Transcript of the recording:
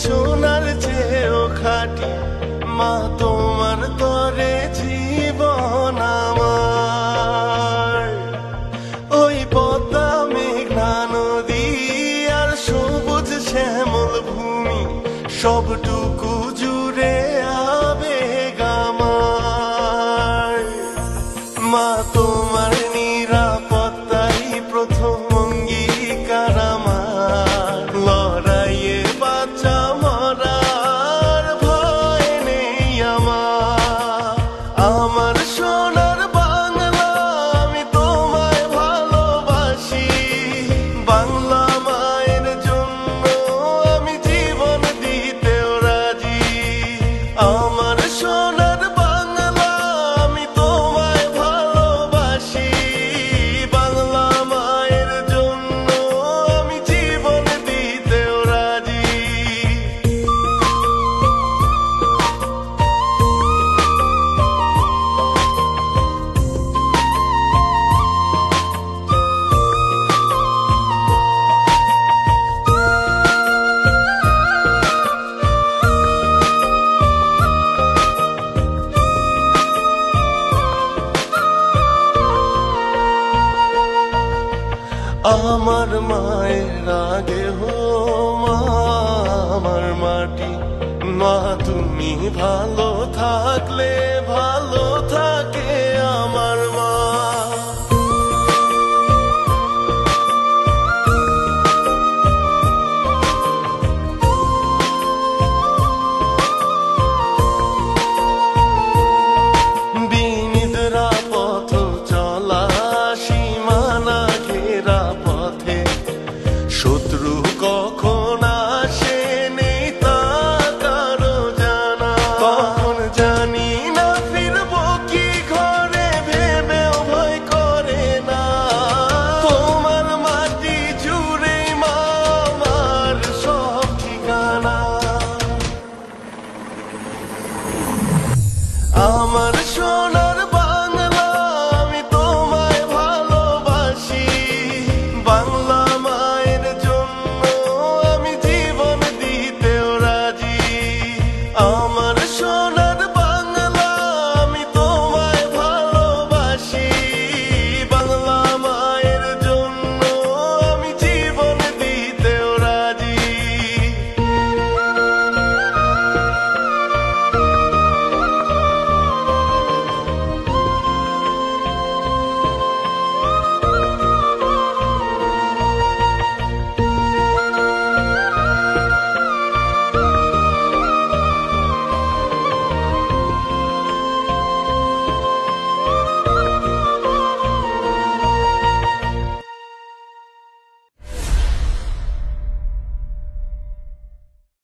সোনার চেয়েও খাঁটি মা, তোমার তরে জীবন আমার। ওই পদ্মা মেঘনা নদী আর সবুজ শ্যামল ভূমি, সবটুকু জুড়ে আবেগ আমার। মা তোমার নিরাপত্তাই প্রথম অঙ্গীকার আমার। লড়াইয়ে বাঁচা মরার ভয় নেই আমার। আমার সোনার বাংলা, আমি তোমায় ভালোবাসি। বাংলা মায়ের জন্য আমি জীবন দিতেও রাজি। আমার সোনার বাংলা, আমি তোমায় ভালোবাসি। বাংলা মায়ের জন্য আমি জীবন দিতেও রাজি। আমার মায়ের আগে হো মা, আমার মাটি। মা তুমি ভালো থাকলে